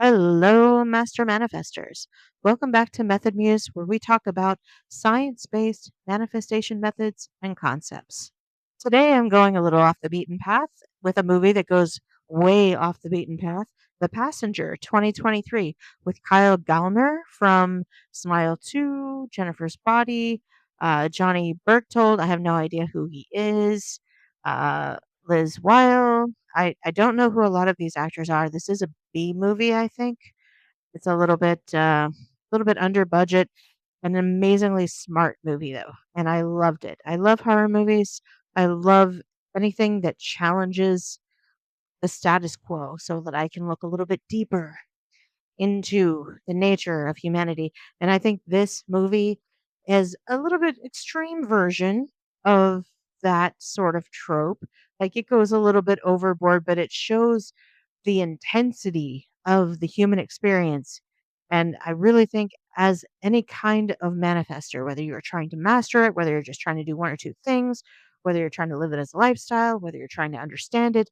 Hello, Master Manifestors. Welcome back to MethodMuse, where we talk about science based manifestation methods and concepts. Today, I'm going a little off the beaten path with a movie that goes way off the beaten path The Passenger 2023 with Kyle Gallner from Smile 2, Jennifer's Body, Johnny Berchtold. I have no idea who he is. Uh, Liz Weil. I don't know who a lot of these actors are. This is a B movie, I think. It's a little bit under budget. An amazingly smart movie though, and I loved it. I love horror movies. I love anything that challenges the status quo so that I can look a little bit deeper into the nature of humanity. And I think this movie is a little bit extreme version of that sort of trope. Like it goes a little bit overboard, but it shows the intensity of the human experience. And I really think, as any kind of manifester, whether you're trying to master it, whether you're just trying to do one or two things, whether you're trying to live it as a lifestyle, whether you're trying to understand it,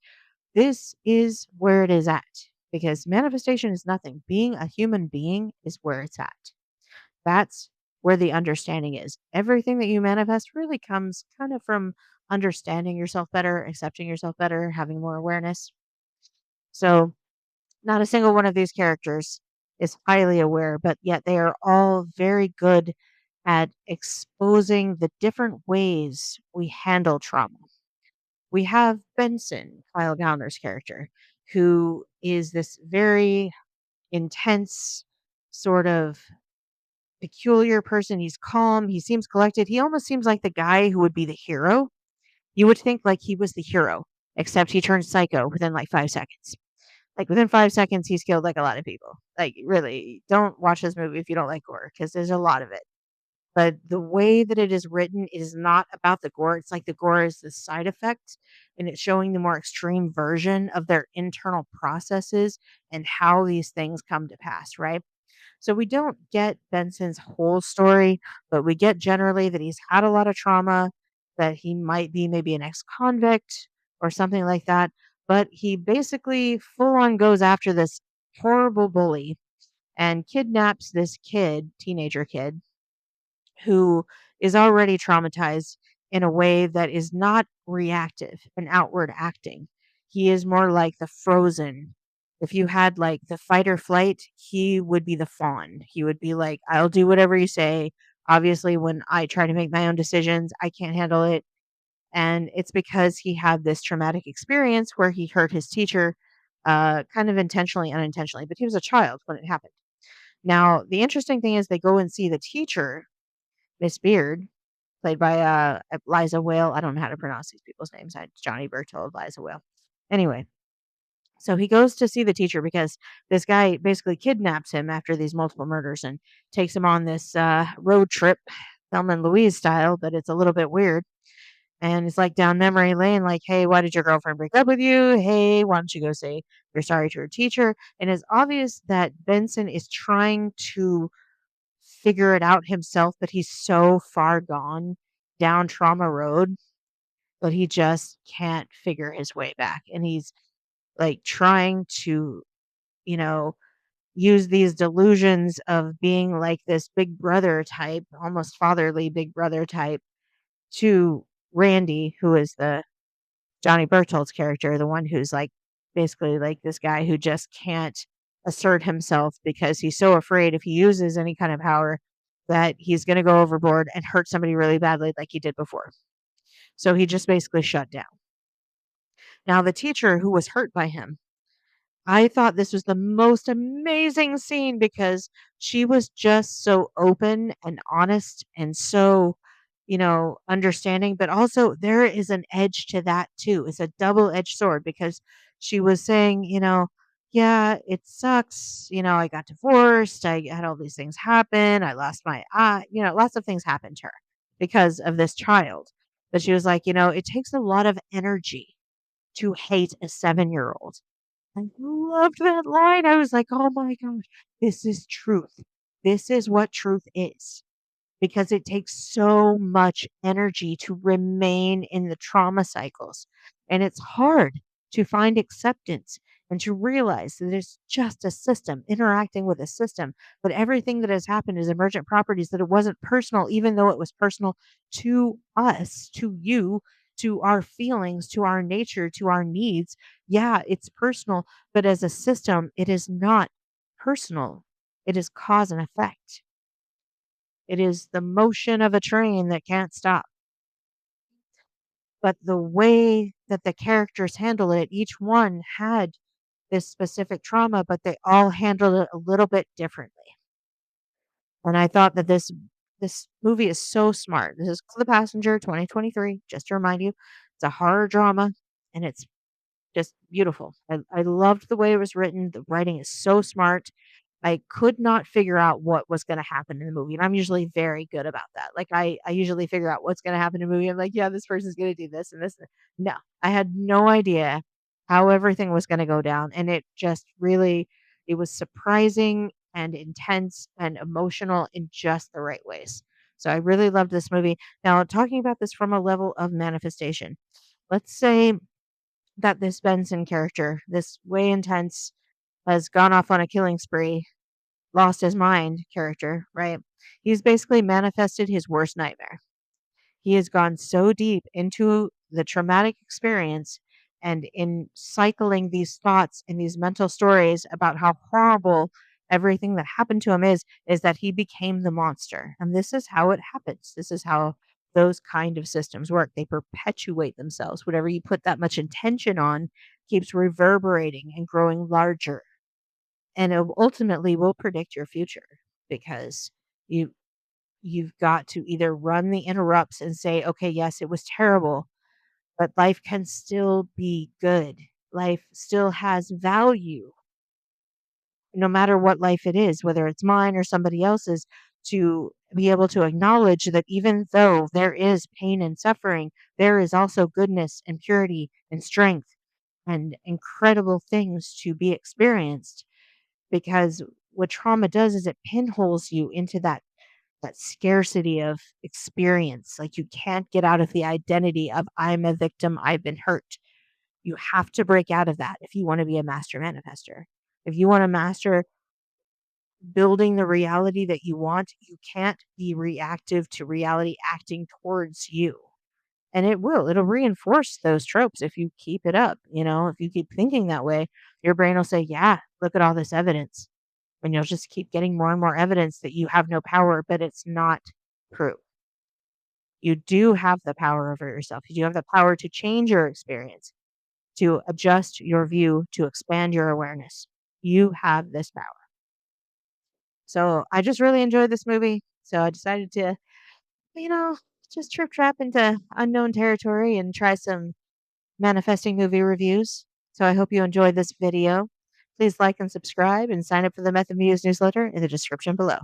this is where it is at. Because manifestation is nothing. Being a human being is where it's at. That's where the understanding is. Everything that you manifest really comes kind of from understanding yourself better, accepting yourself better, having more awareness. So, not a single one of these characters is highly aware, but yet they are all very good at exposing the different ways we handle trauma. We have Benson, Kyle Gallner's character, who is this very intense, sort of peculiar person. He's calm, he seems collected. He almost seems like the guy who would be the hero. You would think like he was the hero, except he turns psycho within like 5 seconds. Like within 5 seconds, he's killed like a lot of people. Like, really, don't watch this movie if you don't like gore because there's a lot of it. But the way that it is written is not about the gore. It's like the gore is the side effect, and it's showing the more extreme version of their internal processes and how these things come to pass, right? So we don't get Benson's whole story, but we get generally that he's had a lot of trauma, that he might be maybe an ex-convict or something like that. But he basically full on goes after this horrible bully and kidnaps this kid, teenager kid, who is already traumatized in a way that is not reactive and outward acting. He is more like the frozen. If you had like the fight or flight, he would be the fawn. He would be like, I'll do whatever you say. Obviously, when I try to make my own decisions, I can't handle it. And it's because he had this traumatic experience where he hurt his teacher, kind of intentionally, unintentionally, but he was a child when it happened. Now, the interesting thing is they go and see the teacher, Miss Beard, played by Liza Whale. I don't know how to pronounce these people's names. Johnny Berchtold, Liza Whale. Anyway, so he goes to see the teacher because this guy basically kidnaps him after these multiple murders and takes him on this road trip, Thelma and Louise style, but it's a little bit weird. And it's like down memory lane, like, hey, why did your girlfriend break up with you? Hey, why don't you go say you're sorry to her teacher? And it's obvious that Benson is trying to figure it out himself, but he's so far gone down trauma road, but he just can't figure his way back. And he's like trying to, you know, use these delusions of being like this big brother type, almost fatherly big brother type to Randy, who is the Johnny Berthold's character, the one who's like basically like this guy who just can't assert himself because he's so afraid if he uses any kind of power that he's going to go overboard and hurt somebody really badly like he did before. So he just basically shut down. Now, the teacher who was hurt by him, I thought this was the most amazing scene because she was just so open and honest and so, understanding. But also, there is an edge to that too. It's a double edged sword because she was saying, yeah, it sucks. I got divorced. I had all these things happen. I lost my eye. Lots of things happened to her because of this child. But she was like, it takes a lot of energy to hate a 7-year-old. I loved that line. I was like, "Oh my gosh, this is truth. This is what truth is." Because it takes so much energy to remain in the trauma cycles. And it's hard to find acceptance and to realize that there's just a system interacting with a system, but everything that has happened is emergent properties, that it wasn't personal, even though it was personal to us, to you, to our feelings, to our nature, to our needs. Yeah, it's personal, but as a system, it is not personal. It is cause and effect. It is the motion of a train that can't stop. But the way that the characters handle it, each one had this specific trauma, but they all handled it a little bit differently. And I thought that this movie is so smart. This is The Passenger 2023, just to remind you. It's a horror drama and it's just beautiful. I loved the way it was written. The writing is so smart. I could not figure out what was gonna happen in the movie, and I'm usually very good about that. Like, I usually figure out what's gonna happen in a movie. I'm like, "Yeah, this person's gonna do this and this." No, I had no idea how everything was gonna go down, and it just really it was surprising and intense and emotional in just the right ways. So I really loved this movie. Now, talking about this from a level of manifestation, let's say that this Benson character, this way intense, has gone off on a killing spree, lost his mind character, right? He's basically manifested his worst nightmare. He has gone so deep into the traumatic experience and in cycling these thoughts and these mental stories about how horrible everything that happened to him is that he became the monster. And this is how it happens. This is how those kind of systems work. They perpetuate themselves. Whatever you put that much intention on keeps reverberating and growing larger, and it ultimately will predict your future because you you've got to either run the interrupts and say, okay, yes, it was terrible, but life can still be good. Life still has value, no matter what life it is, whether it's mine or somebody else's, to be able to acknowledge that even though there is pain and suffering, there is also goodness and purity and strength and incredible things to be experienced, because what trauma does is it pinholes you into that scarcity of experience. Like, you can't get out of the identity of I'm a victim, I've been hurt. You have to break out of that if you want to be a master manifester. If you want to master building the reality that you want, you can't be reactive to reality acting towards you. And it'll reinforce those tropes if you keep it up. If you keep thinking that way, your brain will say, yeah, look at all this evidence. And you'll just keep getting more and more evidence that you have no power, but it's not true. You do have the power over yourself. You do have the power to change your experience, to adjust your view, to expand your awareness. You have this power. So I just really enjoyed this movie. So I decided to, you know, just trip trap into unknown territory and try some manifesting movie reviews. So I hope you enjoyed this video. Please like and subscribe and sign up for the MethodMuse newsletter in the description below.